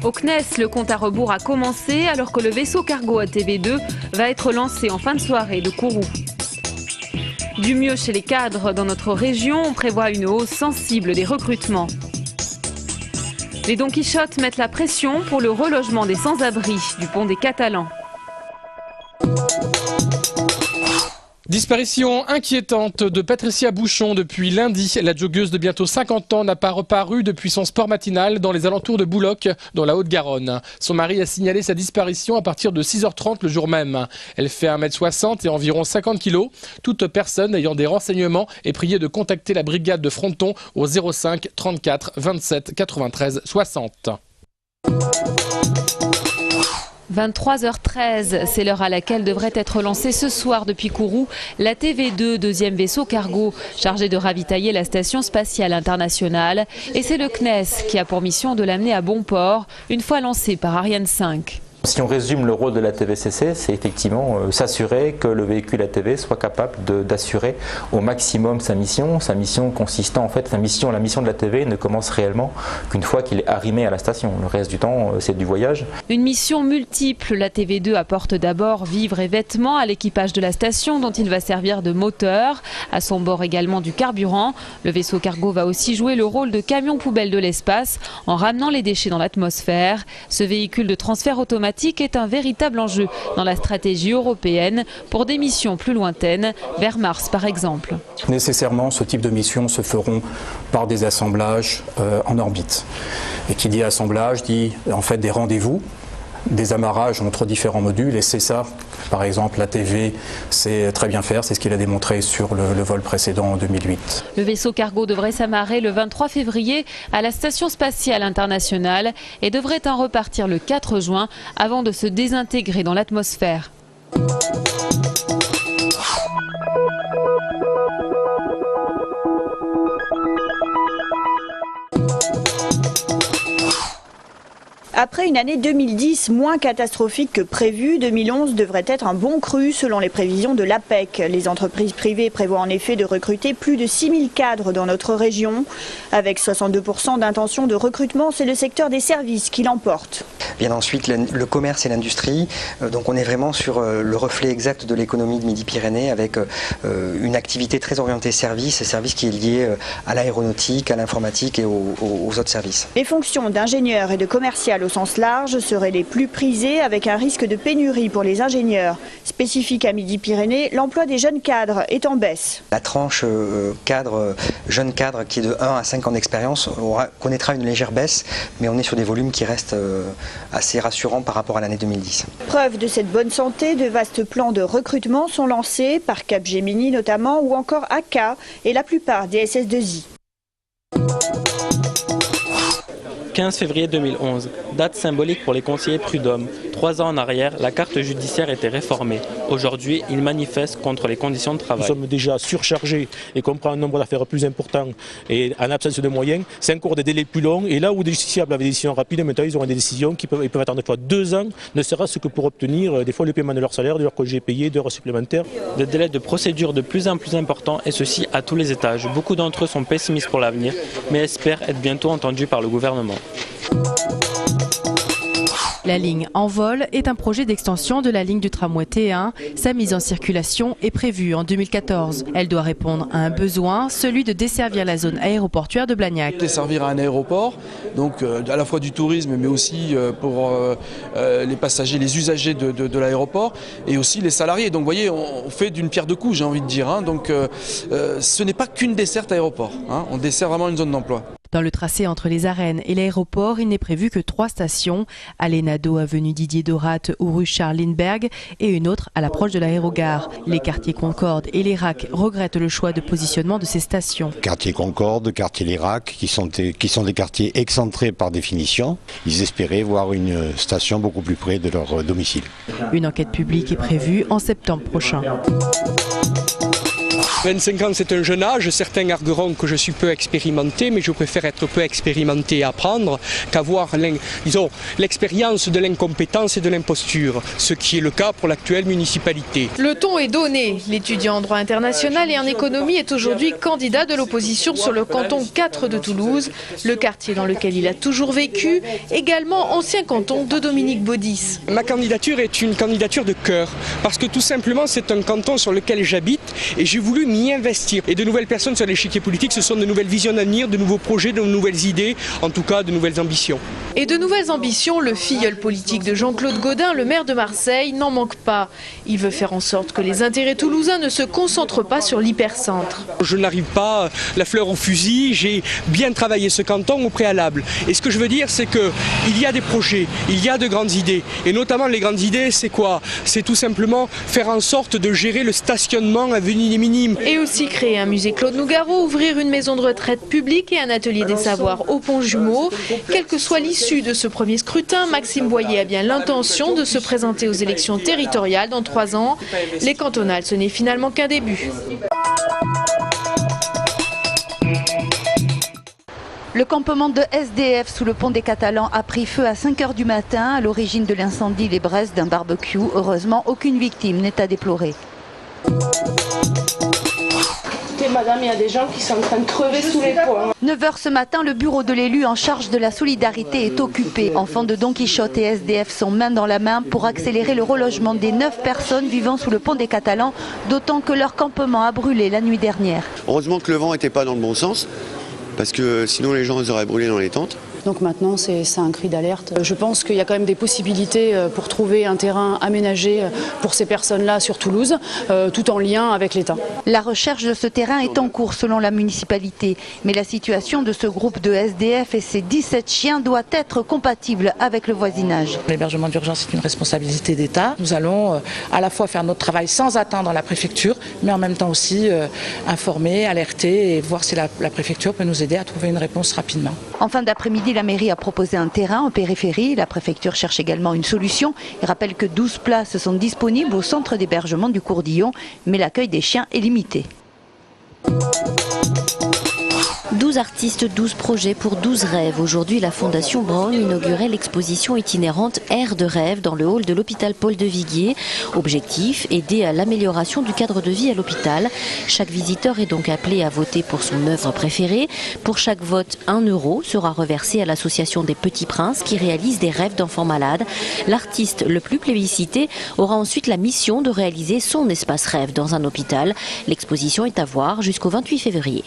Au CNES, le compte à rebours a commencé alors que le vaisseau cargo ATV2 va être lancé en fin de soirée de Kourou. Du mieux chez les cadres dans notre région, on prévoit une hausse sensible des recrutements. Les Don Quichotte mettent la pression pour le relogement des sans-abri du pont des Catalans. Disparition inquiétante de Patricia Bouchon depuis lundi. La joggeuse de bientôt 50 ans n'a pas reparu depuis son sport matinal dans les alentours de Bouloc, dans la Haute-Garonne. Son mari a signalé sa disparition à partir de 6h30 le jour même. Elle fait 1m60 et environ 50 kg. Toute personne ayant des renseignements est priée de contacter la brigade de Fronton au 05 34 27 93 60. 23h13, c'est l'heure à laquelle devrait être lancée ce soir depuis Kourou la TV2, deuxième vaisseau cargo, chargé de ravitailler la station spatiale internationale. Et c'est le CNES qui a pour mission de l'amener à bon port, une fois lancé par Ariane 5. Si on résume le rôle de la TVCC, c'est effectivement s'assurer que le véhicule ATV soit capable d'assurer au maximum sa mission consistant en fait, la mission de la TV ne commence réellement qu'une fois qu'il est arrimé à la station. Le reste du temps, c'est du voyage. Une mission multiple, la TV2 apporte d'abord vivres et vêtements à l'équipage de la station dont il va servir de moteur. À son bord également du carburant. Le vaisseau cargo va aussi jouer le rôle de camion poubelle de l'espace en ramenant les déchets dans l'atmosphère. Ce véhicule de transfert automatique est un véritable enjeu dans la stratégie européenne pour des missions plus lointaines, vers Mars par exemple. Nécessairement, ce type de missions se feront par des assemblages en orbite. Et qui dit assemblage dit en fait des rendez-vous, des amarrages entre différents modules, et c'est ça, par exemple, la TV sait très bien faire, c'est ce qu'il a démontré sur le vol précédent en 2008. Le vaisseau cargo devrait s'amarrer le 23 février à la Station spatiale internationale et devrait en repartir le 4 juin avant de se désintégrer dans l'atmosphère. Après une année 2010 moins catastrophique que prévu, 2011 devrait être un bon cru selon les prévisions de l'APEC. Les entreprises privées prévoient en effet de recruter plus de 6000 cadres dans notre région. Avec 62% d'intention de recrutement, c'est le secteur des services qui l'emporte. Bien ensuite, le commerce et l'industrie. Donc on est vraiment sur le reflet exact de l'économie de Midi-Pyrénées avec une activité très orientée service qui est lié à l'aéronautique, à l'informatique et aux autres services. Les fonctions d'ingénieur et de commercial au sens large seraient les plus prisées avec un risque de pénurie pour les ingénieurs. Spécifique à Midi-Pyrénées, l'emploi des jeunes cadres est en baisse. La tranche jeune cadre qui est de 1 à 5 ans d'expérience connaîtra une légère baisse, mais on est sur des volumes qui restent assez rassurants par rapport à l'année 2010. Preuve de cette bonne santé, de vastes plans de recrutement sont lancés par Capgemini notamment ou encore AK et la plupart des SS2I. 15 février 2011, date symbolique pour les conseillers prud'hommes. 3 ans en arrière, la carte judiciaire était réformée. Aujourd'hui, ils manifestent contre les conditions de travail. Nous sommes déjà surchargés et qu'on prend un nombre d'affaires plus important et en absence de moyens, c'est encore des délais plus longs. Et là où des justiciables avaient des décisions rapides, maintenant ils auront des décisions qui peuvent attendre des fois 2 ans, ne serait-ce que pour obtenir des fois le paiement de leur salaire, de leur congé payé, d'heures supplémentaires. Des délais de procédure de plus en plus importants et ceci à tous les étages. Beaucoup d'entre eux sont pessimistes pour l'avenir, mais espèrent être bientôt entendus par le gouvernement. La ligne Envol est un projet d'extension de la ligne du tramway T1. Sa mise en circulation est prévue en 2014. Elle doit répondre à un besoin, celui de desservir la zone aéroportuaire de Blagnac. Desservir un aéroport, donc à la fois du tourisme mais aussi pour les passagers, les usagers de l'aéroport et aussi les salariés. Donc vous voyez, on fait d'une pierre deux coups, j'ai envie de dire. Hein. Donc ce n'est pas qu'une desserte aéroport, hein. On dessert vraiment une zone d'emploi. Dans le tracé entre les arènes et l'aéroport, il n'est prévu que 3 stations, à l'Enado, avenue Didier Daurat ou rue Charles Lindbergh, et une autre à l'approche de l'aérogare. Les quartiers Concorde et l'Irak regrettent le choix de positionnement de ces stations. Quartier Concorde, quartier l'Irak, qui sont des quartiers excentrés par définition. Ils espéraient voir une station beaucoup plus près de leur domicile. Une enquête publique est prévue en septembre prochain. 25 ans, c'est un jeune âge. Certains argueront que je suis peu expérimenté, mais je préfère être peu expérimenté et apprendre qu'avoir l'expérience de l'incompétence et de l'imposture, ce qui est le cas pour l'actuelle municipalité. Le ton est donné. L'étudiant en droit international et en économie est aujourd'hui candidat de l'opposition sur le canton 4 de Toulouse, le quartier dans lequel il a toujours vécu, également ancien canton de Dominique Baudis. Ma candidature est une candidature de cœur, parce que tout simplement c'est un canton sur lequel j'habite et j'ai voulu m'y investir. Et de nouvelles personnes sur l'échiquier politique, ce sont de nouvelles visions d'avenir, de nouveaux projets, de nouvelles idées, en tout cas de nouvelles ambitions. Et de nouvelles ambitions, le filleul politique de Jean-Claude Gaudin, le maire de Marseille, n'en manque pas. Il veut faire en sorte que les intérêts toulousains ne se concentrent pas sur l'hypercentre. Je n'arrive pas la fleur au fusil, j'ai bien travaillé ce canton au préalable. Et ce que je veux dire, c'est qu'il y a des projets, il y a de grandes idées. Et notamment les grandes idées, c'est quoi? C'est tout simplement faire en sorte de gérer le stationnement avenue des Minimes. Et aussi créer un musée Claude Nougaro, ouvrir une maison de retraite publique et un atelier des savoirs au Pont-Jumeau. Quelle que soit l'issue de ce premier scrutin, Maxime Boyer a bien l'intention de se présenter aux élections territoriales dans 3 ans. Les cantonales, ce n'est finalement qu'un début. Le campement de SDF sous le pont des Catalans a pris feu à 5 h du matin. À l'origine de l'incendie, les braises d'un barbecue. Heureusement, aucune victime n'est à déplorer. Madame, il y a des gens qui sont en train de crever sous les ponts. 9 h ce matin, le bureau de l'élu en charge de la solidarité est occupé. Enfants de Don Quichotte et SDF sont main dans la main pour accélérer le relogement des 9 personnes vivant sous le pont des Catalans, d'autant que leur campement a brûlé la nuit dernière. Heureusement que le vent n'était pas dans le bon sens, parce que sinon les gens auraient brûlé dans les tentes. Donc maintenant, c'est un cri d'alerte. Je pense qu'il y a quand même des possibilités pour trouver un terrain aménagé pour ces personnes-là sur Toulouse, tout en lien avec l'État. La recherche de ce terrain est en cours selon la municipalité. Mais la situation de ce groupe de SDF et ses 17 chiens doit être compatible avec le voisinage. L'hébergement d'urgence est une responsabilité d'État. Nous allons à la fois faire notre travail sans attendre la préfecture, mais en même temps aussi informer, alerter et voir si la préfecture peut nous aider à trouver une réponse rapidement. En fin d'après-midi, la mairie a proposé un terrain en périphérie. La préfecture cherche également une solution. Il rappelle que 12 places sont disponibles au centre d'hébergement du Courdillon, mais l'accueil des chiens est limité. 12 artistes, 12 projets pour 12 rêves. Aujourd'hui, la Fondation Brown inaugurait l'exposition itinérante Air de rêve dans le hall de l'hôpital Paul de Viguier. Objectif, aider à l'amélioration du cadre de vie à l'hôpital. Chaque visiteur est donc appelé à voter pour son œuvre préférée. Pour chaque vote, 1 € sera reversé à l'association des Petits Princes qui réalise des rêves d'enfants malades. L'artiste le plus plébiscité aura ensuite la mission de réaliser son espace rêve dans un hôpital. L'exposition est à voir jusqu'au 28 février.